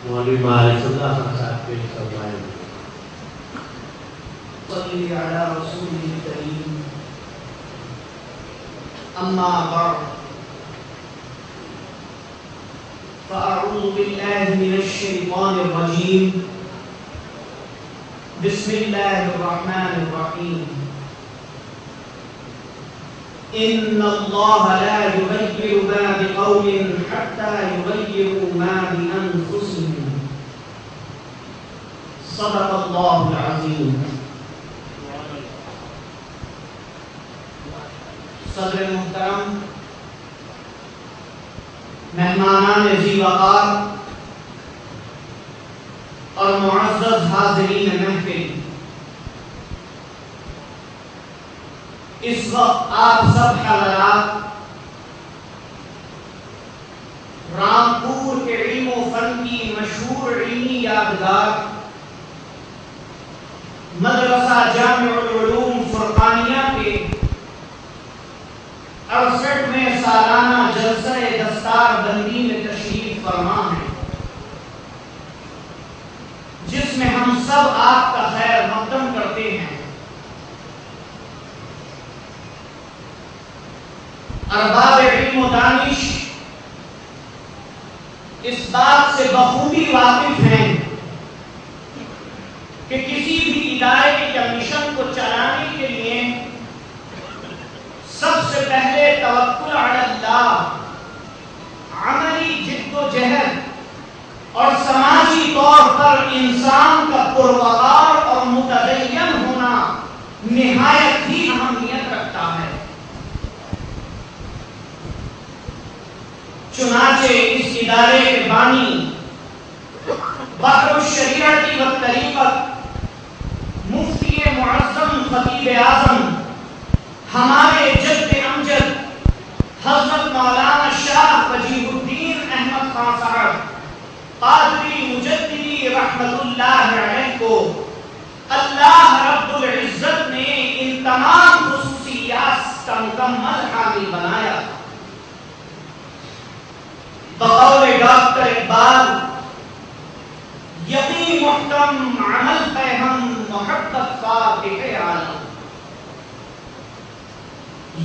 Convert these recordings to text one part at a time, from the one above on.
مولوی معارف اللہ خان صاحب پیش فرمائیں گے۔ صلی علی رسول کریم اما بعد فاعوذ باللہ من الشیطان الرجیم بسم اللہ الرحمن الرحیم ان اللہ لا یغیر ما بقوم حتی یغیروا ما بانفسهم صدق اللہ العظیم۔ صدر محترم، مہمانان ذی وقار اور معزز حاضرین محفل، اس وقت آپ سب حضرات رامپور کے علم و فن کی مشہور علمی یادگار مدرسہ جامع العلوم فرقانیہ کے 68ویں سالانہ جلسہ دستار بندی میں تشریف فرما ہے، جس میں ہم سب آپ کا خیر مقدم کرتے ہیں۔ ارباب علم و دانش اس بات سے بخوبی واقف ہیں کہ کسی بھی ادارے کے مشن کو چلانے کے لیے سب سے پہلے توکل علی اللہ، عملی جد و جہد اور سماجی طور پر انسان کا پروقار اور متدین ہونا نہایت ہی اہمیت رکھتا ہے۔ چنانچہ اس ادارے کے بانی بحر الشریعت و طریقت مفتی معظم خطیب اعظم ہمارے جد امجد حضرت مولانا شاہ وجیہ الدین احمد خان صاحب قادری مجددی رحمت اللہ علیہ کو اللہ رب العزت نے ان تمام خصوصیات کا مکمل حامل بنایا۔ بقول ڈاکٹر اقبال، یقین محکم عمل پہ ہم محبت فاتح عالم،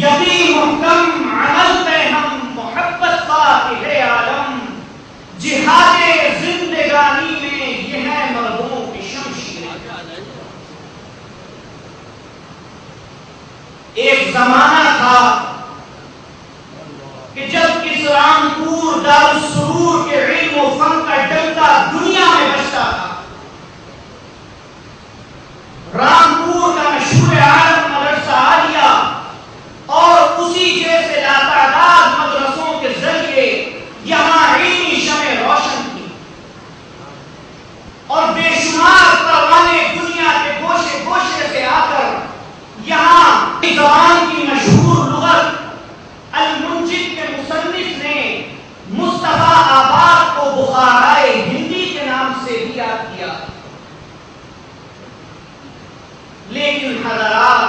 یقین محکم عمل پہ ہم محبت فاتح عالم، جہاد زندگانی میں یہ ہے مردوں کی شمشیر۔ ایک زمانہ تھا کہ جب اس رامپور دارالسرور کے علم و فن کا ڈنکا دنیا میں بجتا تھا، رامپور کا مشہور عالم مدرسہ عالیہ اور اسی جیسے لاتعداد مدرسوں کے ذریعے یہاں علمی شمع روشن کی، اور بے شمار پروانے دنیا کے گوشے گوشے سے آ کر یہاں زبان کی مشہور لغت المنجد کے مصنف نے مصطفیٰ آباد کو بخارائے ہندی کے نام سے بھی یاد کیا۔ لیکن حضرات،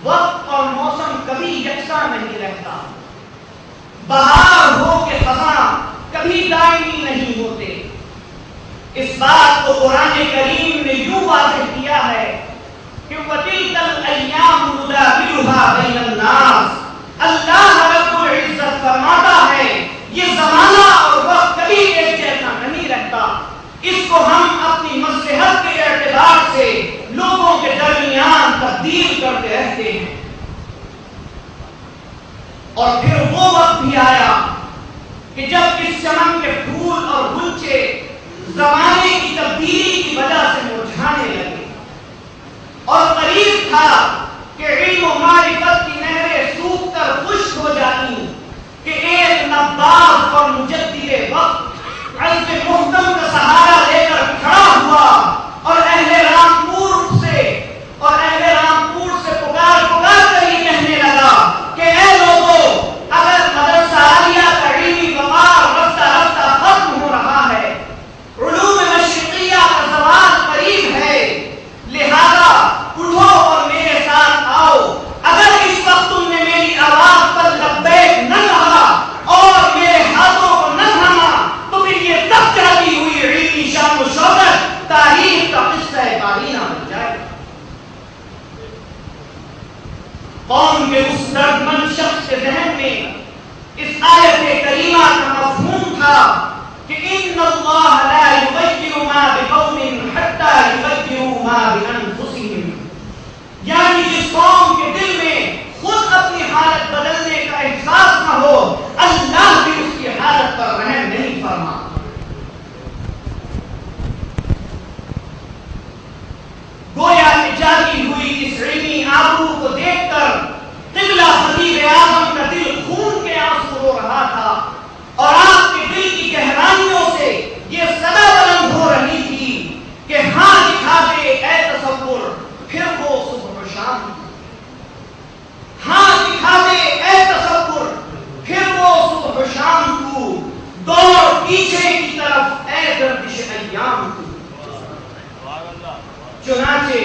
وقت اور موسم کبھی یکساں نہیں رہتا، بہار ہو کے خزاں کبھی دائمی نہیں ہوتے۔ اس بات کو قرآن کریم نے یوں واضح کیا ہے کہ وَتِلْكَ الْأَيَّامُ نُدَاوِلُهَا بَيْنَ النَّاسِ، اللہ رب العزت فرماتا ہے یہ زمانہ اور وقت کبھی ایک جیسا نہیں رہتا، اس کو ہم اپنی مصلحت کے اعتبار سے لوگوں کے درمیان تبدیل کرتے رہتے ہیں۔ اور پھر وہ وقت بھی آیا کہ جب اس چمن کے پھول اور گلچے زمانے کی تبدیلی کی وجہ سے مرجھانے لگے، اور قریب تھا کہ علم و معرفت کی نہریں سوکھ کر خشک ہو جاتی، کہ ایک نباغ اور مجدد وقت عزم محکم کا سہارا لے کر کھڑا ہوا اور اہل رامپور سے پکار کر یہ کہنے لگا کہ اے لوگوں، اگر مدرسہ عالیہ کا علمی وقار رفتہ رفتہ ختم ہو رہا ہے، علوم مشرقیہ کا زوال قریب ہے، لہذا اٹھو اور میرے ساتھ آؤ۔ اگر اس وقت تم نے میری آواز پر لبیک نہ کہا اور میرے ہاتھوں کو نہ قوم کے اس دردمند شخص کے ذہن میں اس آیت کریمہ کا مفہوم تھا کہ ان اللہ لا یغیر ما بقوم حتی یغیروا ما بانفسهم، یعنی جس قوم کے دل میں خود اپنی حالت بدلنے کا احساس نہ ہو، اللہ بھی اس کی حالت پر رحم نہیں فرما۔ گویا کہ جاتی ہوئی اس علمی آبرو کو دیکھ کر قبلہ خطیب اعظم کا دل خون کے آنسو رو رہا تھا، اور آپ کے دل کی گہرائیوں سے یہ صدا بلند ہو رہی تھی کہ ہاں دکھا دے اے تصور پھر وہ صبح و شام، ہاں دکھا دے اے تصور پھر وہ صبح و شام کو، دوڑ پیچھے کی طرف اے گردش ایام کو۔ چنانچہ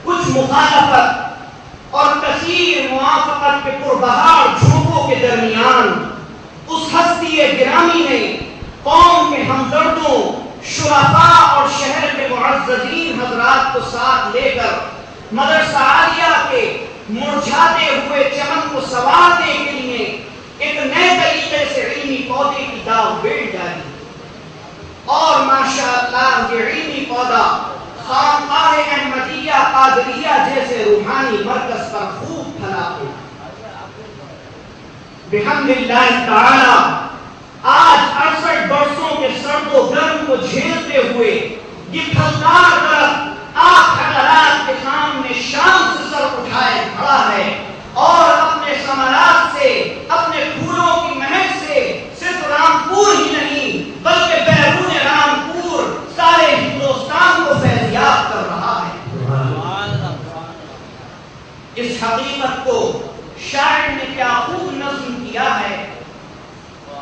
کچھ مخالفت اور کثیر موافقت کے پربہار جھونکوں کے درمیان اس ہستی گرامی نے قوم کے ہمدردوں، شرفاء اور شہر کے معززین حضرات کو ساتھ لے کر مدرسہ عالیہ کے مرجھاتے ہوئے چمن کو سنوارنے کے لیے ایک نئے طریقے سے علمی پودے کی داو بیڑ ڈالی، اور ماشاءاللہ یہ علمی پودا خانقاہ احمدیہ قادریہ جیسے روحانی مرکز پر خوب پھلا ہوا۔ بحمد اللہ تعالی آج 68 برسوں کے سرد و گرم کو جھیلتے ہوئے یہ پھلدار درخت آپ حضرات کے سامنے شان سے سر اٹھائے کھڑا ہے، اور اپنے ثمرات سے، اپنے پھولوں کی مہک سے صرف رامپور ہی نہیں بلکہ بیرون رامپور سارے ہندوستان کو فیضیاب کر رہا ہے۔ اس حقیقت کو شاعر نے کیا خوب نظم کیا ہے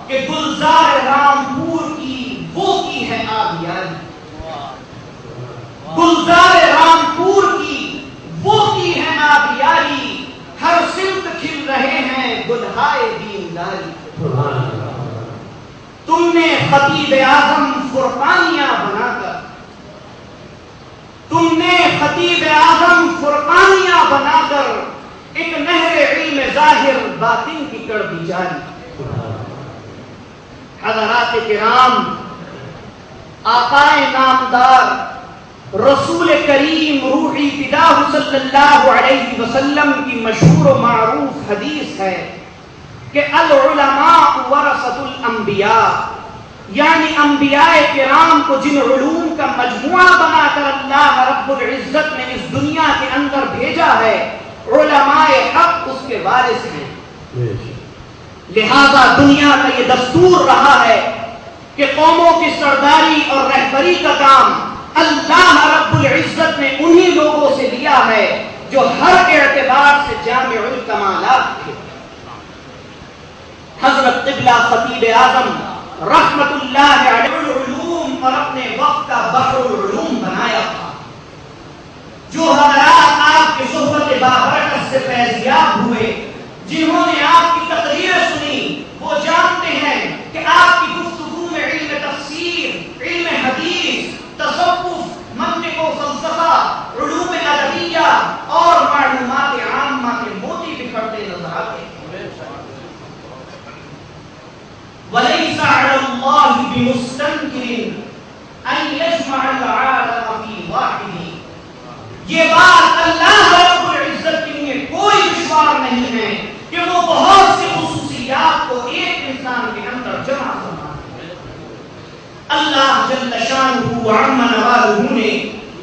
کہ گلزار رامپور کی وہ کی ہے آبیاری، گلزار رامپور کی وہ کی ہے آبیاری، ہر سمت کھل رہے ہیں گلہائے دینداری۔ تم نے خطیب اعظم فرقانیاں بنا کر، تم نے خطیب اعظم فرقانیاں بنا کر ایک نہر علم ظاہر باطن کی کر دی جاری۔ حضرات کرام، آقائے نامدار رسول کریم روحی فداہ صلی اللہ علیہ وسلم کی مشہور و معروف حدیث ہے کہ العلماء ورثۃ الانبیاء، یعنی انبیاء کرام کو جن علوم کا مجموعہ بنا کر اللہ رب العزت نے اس دنیا کے اندر بھیجا ہے، علماء حق اس کے وارث ہیں۔ لہذا دنیا کا یہ دستور رہا ہے کہ قوموں کی سرداری اور رہبری کا کام اللہ رب العزت نے انہی لوگوں سے لیا ہے جو ہر اعتبار سے جامع الکمالات تھے۔ حضرت قبلہ خطیب اعظم رحمت اللہ علیہ العلوم اور اپنے وقت کا بحر العلوم بنایا تھا۔ جو حضرات آپ کی صحبت بابرکت سے فیضیاب ہوئے، جنہوں نے آپ کی تقریریں سنی، وہ جانتے ہیں کہ آپ کی گفتگو میں علم تفسیر، علم حدیث، تصوف، منطق و فلسفہ، علوم ادبیہ اور معلومات عامہ کے موتی بکھرتے نظر آتے ہیں۔ وَلَيْسَ عَلَى اللَّهِ بِمُسْتَنْكِرٍ أَن يَجْمَعَ الْعَالَمَ فِي وَاحِدٍ، یہ بات اللہ رب العزت کے لیے کوئی دشوار نہیں ہے کہ وہ بہت سی خصوصیات کو ایک انسان کے اندر جمع کرنا۔ اللہ جل شانہ وعم نوالہ نے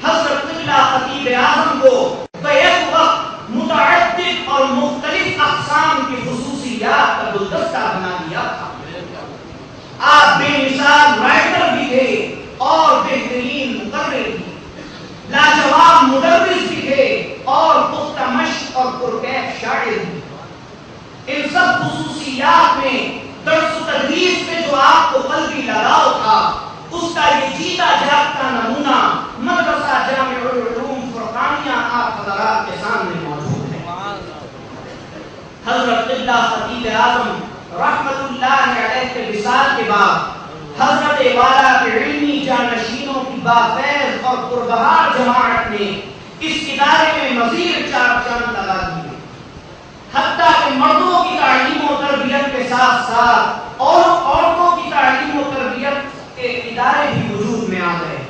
حضرت قبلہ خطیب اعظم کو بیک وقت متعدد اور مختلف اقسام کی خصوصیات کا گلدستہ بنا دیا تھا۔ آپ بے مثال رائٹر بھی تھے اور بہترین مقرر بھی، لاجواب مدرس بھی تھے اور پختہ مشق اور پرکیف شاعر بھی۔ ان سب خصوصیات میں درس و تدریس میں جو آپ کو قلبی لگاؤ تھا، اس کا یہ جیتا جاگتا نمونہ مدرسہ جامع العلوم فرقانیہ آپ حضرات کے سامنے موجود ہے۔ حضرت قبلہ خطیب اعظم رحمت اللہ علیہ کے وصال کے بعد حضرت والا کے علمی جانشینوں کی بافیض اور پربہار جماعت نے اس ادارے میں مزید چار چاند لگا دیے۔ حتیٰ کہ مردوں کی تعلیم و تربیت کے ساتھ ساتھ عورتوں کی تعلیم و تربیت کے ادارے بھی وجود میں آ گئے.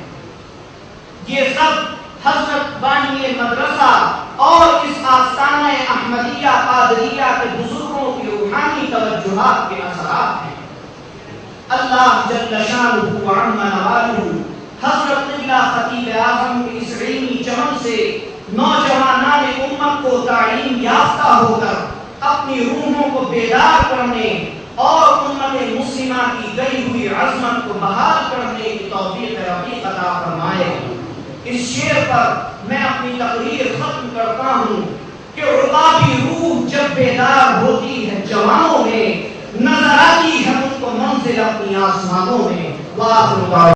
یہ سب حضرت بانی مدرسہ اور اس آستانہ احمدیہ قادریہ کے بزرگوں کی روحانی توجہات کے اثرات ہیں. اللہ جل شانہ و عم نوالہ حضرت قبلہ خطیب اعظم کے اس علمی چمن سے نوجوانان امت کو تعلیم یافتہ ہو کر اپنی روحوں کو بیدار کرنے اور امت مسلمہ کی گئی ہوئی عظمت کو بحال کرنے کی توفیق رفیق عطا فرمائے. اس شعر پر میں اپنی تقریر ختم کرتا ہوں کہ عقابی روح جب بیدار ہوتی ہے جوانوں میں، نظر آتی ہے ان کو منزل اپنی آسمانوں میں.